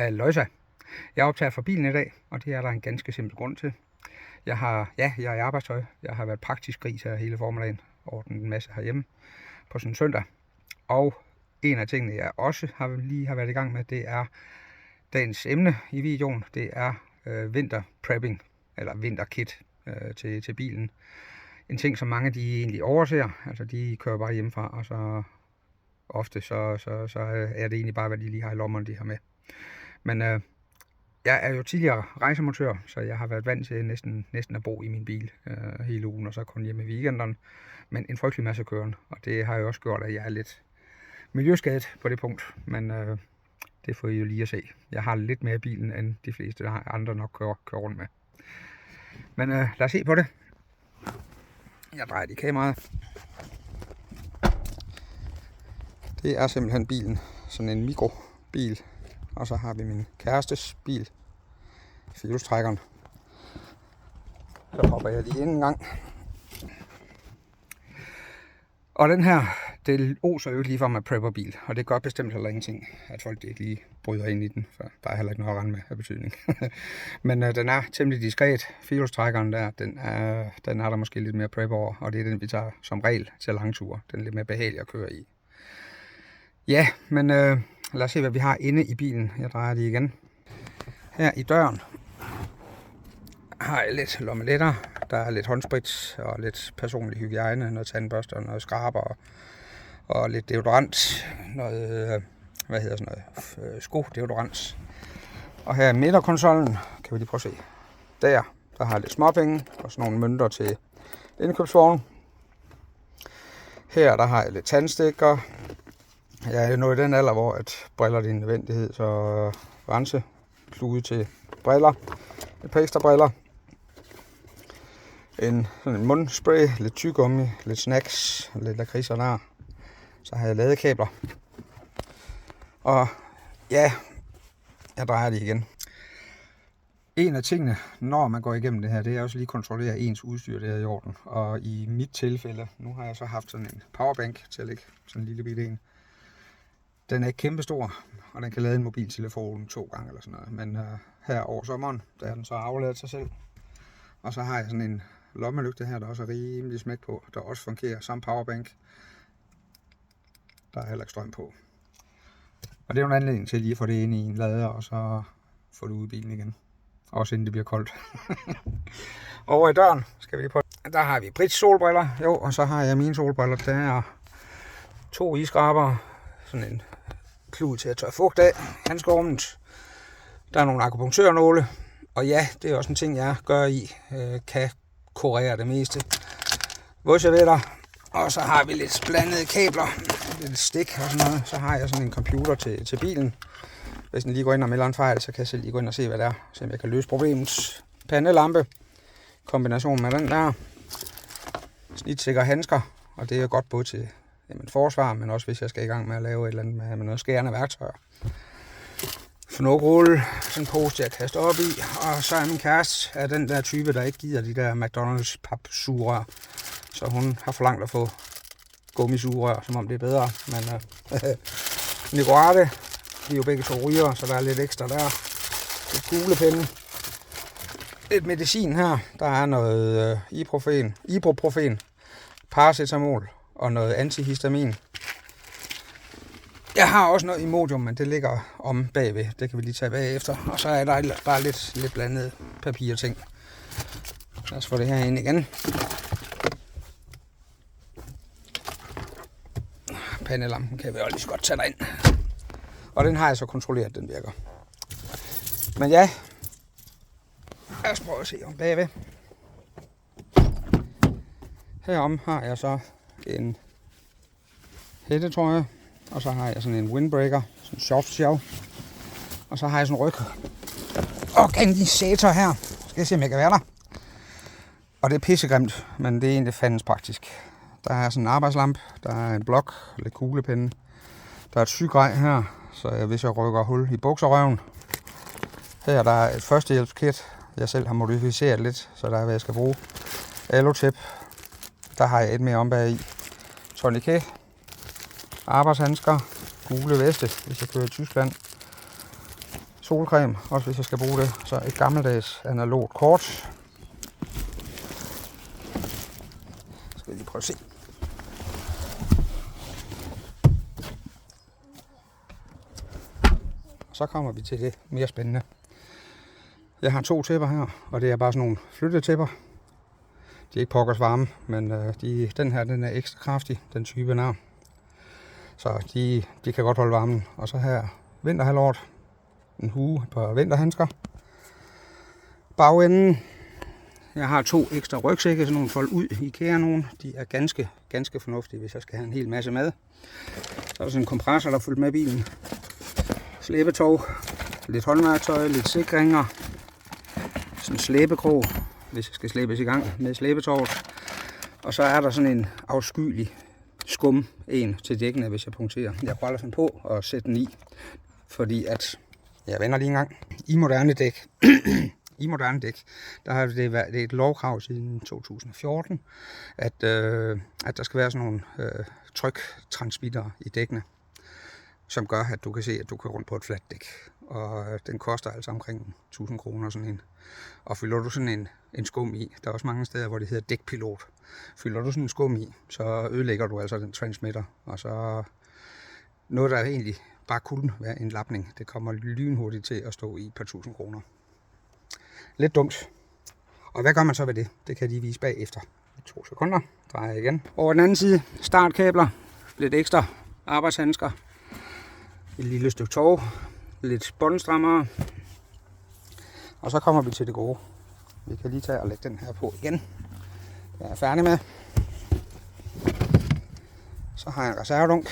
Halløjsa. Jeg optager fra bilen i dag, og det er der en ganske simpel grund til. Jeg er i arbejdstøj. Jeg har været praktisk gris her hele formiddagen, ordnet en masse herhjemme på sådan en søndag. Og en af tingene, jeg også lige har været i gang med, det er dagens emne i videoen. Det er vinterprepping, eller vinterkit til bilen. En ting, som mange de egentlig overser. Altså de kører bare hjemmefra, og så ofte så er det egentlig bare, hvad de lige har i lommerne, de har med. Men jeg er jo tidligere rejsemontør, så jeg har været vant til næsten at bo i min bil hele ugen, og så kun hjemme i weekenderne. Men en frygtelig masse køren, og det har jo også gjort, at jeg er lidt miljøskadet på det punkt. Men det får I jo lige at se. Jeg har lidt mere bilen, end de fleste andre nok kører rundt med. Men lad os se på det. Jeg drejer i kameraet. Det er simpelthen bilen. Sådan en mikrobil. Og så har vi min kærestes bil. Firehjulstrækkeren. Så hopper jeg lige ind en gang. Og den her, det oser jo ikke lige for mig prepperbil. Og det gør bestemt heller ingenting, at folk ikke lige bryder ind i den. For der er heller ikke noget at rende med af betydning. Men den er temmelig diskret. Firehjulstrækkeren der, den er der måske lidt mere prep over. Og det er den, vi tager som regel til langture. Den er lidt mere behagelig at køre i. Ja, men lad os se, hvad vi har inde i bilen. Jeg drejer det igen. Her i døren har jeg lidt lommeletter. Der er lidt håndsprit og lidt personlig hygiejne. Noget tandbørster, noget skraber og lidt deodorant. Noget, skodeodorant. Og her i midterkonsollen, kan vi lige prøve at se. Der har jeg lidt småpenge og sådan nogle mønter til indkøbsvognen. Her der har jeg lidt tandstikker. Jeg er nået i den alder, hvor at briller er en nødvendighed, så rense, klude til briller, et par ekstra briller, sådan en mundspray, lidt tyggegummi, lidt snacks, lidt lakrids og nar. Så har jeg ladekabler. Og ja, jeg drejer det igen. En af tingene, når man går igennem det her, det er også lige at kontrollere ens udstyr, det er i orden. Og i mit tilfælde, nu har jeg så haft sådan en powerbank til at lægge sådan en lille bitte en. Den er ikke kæmpestor, og den kan lade en mobiltelefon 2 gange eller sådan noget. Men her over sommeren, der er den så afladet sig selv. Og så har jeg sådan en lommelygte her, der også er rimelig smæk på, der også fungerer som powerbank. Der er heller ikke strøm på. Og det er jo en anledning til lige at få det ind i en lader, og så få det ud i bilen igen. Også inden det bliver koldt. Over i døren skal vi lige på. Der har vi Brits solbriller, jo, og så har jeg mine solbriller. Der er 2 iskraber. Sådan en klud til at tørre fugt af, handskerummet. Der er nogle akupunktørnåle, og ja, det er også en ting, jeg gør i, kan kurere det meste. Vådservietter, og så har vi lidt blandede kabler, lidt stik og sådan noget. Så har jeg sådan en computer til bilen. Hvis den lige går ind og melder en fejl, så kan jeg selv lige gå ind og se, hvad det er, så jeg kan løse problemet. Pandelampe, kombination med den der. Snitsikre handsker, og det er godt både til forsvar, men også hvis jeg skal i gang med at lave et eller andet med noget skærende værktøjer. Fnokrulle, sådan en pose jeg kaster op i, og så er min kæreste af den der type, der ikke gider de der McDonald's papsugerør. Så hun har forlangt at få gummisugerør, som om det er bedre. Men Nicorette, vi er jo begge 2 ryger, så der er lidt ekstra der. Lidt kuglepinde. Lidt medicin her, der er noget ibuprofen, paracetamol og noget antihistamin. Jeg har også noget Imodium, men det ligger om bagved. Det kan vi lige tage bagefter. Og så er der bare lidt blandet papir og ting. Lad os få det her ind igen. Pandelampen kan vi også lige så godt tage derind. Og den har jeg så kontrolleret, at den virker. Men ja, lad os prøve at se om bagved. Herom har jeg så en hættetrøje, og så har jeg sådan en windbreaker, sådan en soft shell, og så har jeg sådan en organisator her. Skal jeg se, om jeg kan være der. Og det er pissegrimt, men det er egentlig fandens praktisk. Der er sådan en arbejdslampe, der er en blok, lidt kuglepinde, der er et sygrej her, så hvis jeg rykker hul i bukserøven. Her der er et førstehjælpskit, jeg selv har modificeret lidt, så der er hvad jeg skal bruge. Alotip, der har jeg et mere om bag i. Tourniquet, arbejdshandsker, gule veste, hvis jeg kører i Tyskland. solcreme, også hvis jeg skal bruge det. Så et gammeldags analogt kort. Skal vi lige prøve at se. Så kommer vi til det mere spændende. Jeg har 2 tæpper her, og det er bare sådan nogle flyttetæpper. De er ikke pokkers varme, men den her den er ekstra kraftig, den type er. Så de kan godt holde varmen. Og så her vinterhalvåret, en hue på vinterhandsker. Bagenden, jeg har 2 ekstra rygsække, sådan nogle fold ud i IKEA nogen. De er ganske fornuftige, hvis jeg skal have en hel masse mad. Så er der sådan en kompressor, der er fuldt med bilen. Slæbetov, lidt håndværktøj, lidt sikringer. Sådan en slæbekrog, hvis jeg skal slæbes i gang med slæbetovet. Og så er der sådan en afskyelig skum en til dækkene, hvis jeg punkterer. Jeg kunne aldrig finde på at sætte den i, fordi at, jeg vender lige en gang, i moderne dæk, der har det været et lovkrav siden 2014, at der skal være sådan nogle tryktransmittere i dækkene, som gør, at du kan se, at du kan rundt på et fladt dæk. Og den koster altså omkring 1000 kroner sådan en. Og fylder du sådan en skum i, der er også mange steder, hvor det hedder dækpilot. Fylder du sådan en skum i, så ødelægger du altså den transmitter. Og så noget, der egentlig bare kunne være en lapning, det kommer lynhurtigt til at stå i et par 1000 kroner. Lidt dumt. Og hvad gør man så ved det? Det kan de vise bagefter. 2 sekunder. Drejer igen. Over den anden side, startkabler, lidt ekstra arbejdshandsker, et lille stykke tov, lidt båndstrammere. Og så kommer vi til det gode. Vi kan lige tage og lægge den her på igen. Det er jeg færdig med. Så har jeg en reservedunk.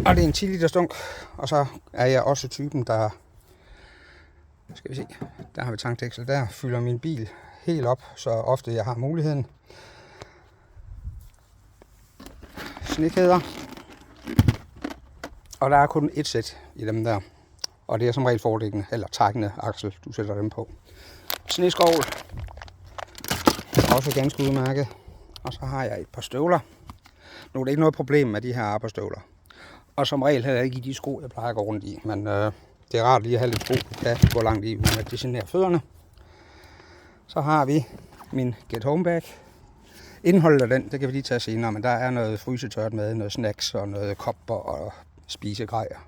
Og det er en 10 liters dunk. Og så er jeg også typen, der... Skal vi se. Der har vi tankdæksel. Der fylder min bil helt op, så ofte jeg har muligheden. Snekæder. Og der er kun et sæt i dem der. Og det er som regel fordækkende, eller trækkende aksel, du sætter dem på. Sneskovl. Også ganske udmærket. Og så har jeg et par støvler. Nu er det ikke noget problem med de her arbejdsstøvler. Og som regel heller ikke i de sko, jeg plejer at gå rundt i. Men det er rart lige at have lidt sko, du kan gå langt i, uden at det generer fødderne. Så har vi min Get Home Bag. Indholdet af den, det kan vi lige tage senere, men der er noget frysetørt med, noget snacks og noget kopper og spisegrejer.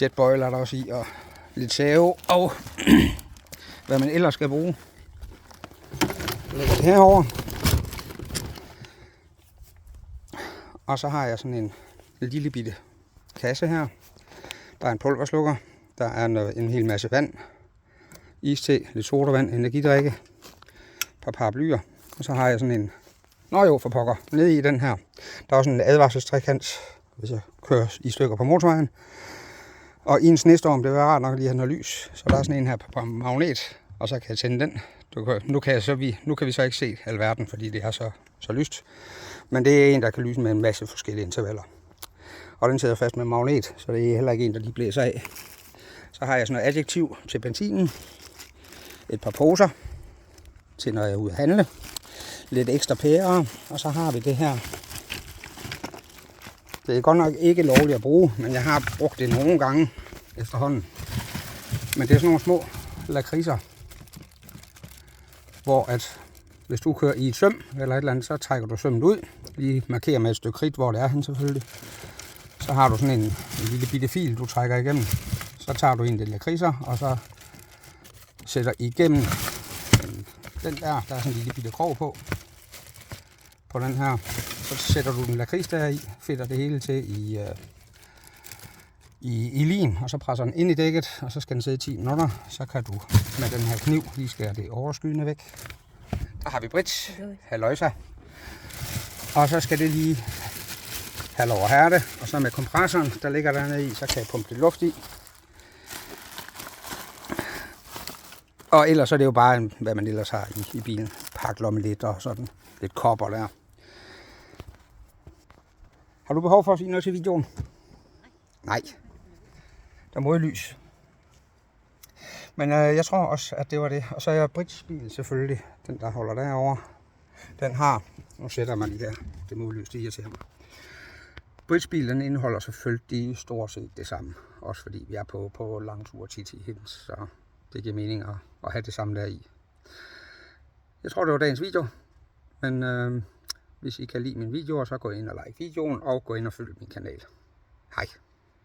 Jetboil er der også i, og lidt save, og hvad man ellers skal bruge. Lægger det herover. Og så har jeg sådan en lille bitte kasse her. Der er en pulverslukker, der er en hel masse vand, iste, lidt sodavand, energidrikke, et par paraplyer, og så har jeg sådan en, for pokker, nede i den her. Der er også en advarselstrekant, hvis jeg kører i stykker på motorvejen. Og i en snestorm, det vil være rart nok at lige have noget lys. Så der er sådan en her på magnet, og så kan jeg tænde den. Nu kan vi så ikke se alverden, fordi det er så lyst. Men det er en, der kan lyse med en masse forskellige intervaller. Og den sidder fast med magnet, så det er heller ikke en, der lige blæser af. Så har jeg sådan noget adjektiv til benzinen. Et par poser til, når jeg er ude at handle. Lidt ekstra pærer, og så har vi det her. Det er godt nok ikke lovligt at bruge, men jeg har brugt det nogle gange efterhånden. Men det er sådan nogle små lakridser, hvor at hvis du kører i et søm eller et eller andet, så trækker du sømmet ud. Lige markerer med et stykke kridt, hvor det er hen selvfølgelig. Så har du sådan en lille bitte fil, du trækker igennem. Så tager du en del lakridser, og så sætter igennem den der er sådan en lille bitte krog på den her. Så sætter du den lakrids der i, fedter det hele til i lim, og så presser den ind i dækket, og så skal den sidde i 10 minutter. Så kan du med den her kniv lige skære det overskydende væk. Der har vi Brits, halløjsa. Og så skal det lige have lov at hærde, og så med kompressoren, der ligger dernede i, så kan jeg pumpe lidt luft i. Og ellers så er det jo bare, hvad man ellers har i bilen. Paklomme lidt og sådan lidt kopper der. Har du behov for at sige noget til videoen? Nej. Der må jo lys. Men jeg tror også, at det var det. Og så er jeg Brits bil selvfølgelig, den der holder derovre. Den har, nu sætter man lige der, det må lys, det irriterer mig. Brits bil, den indeholder selvfølgelig stort set det samme. Også fordi vi er på lang tur tit i Hens, så det giver mening at have det samme der i. Jeg tror, det var dagens video. Men hvis I kan lide mine videoer, så gå ind og like videoen og gå ind og følg min kanal. Hej.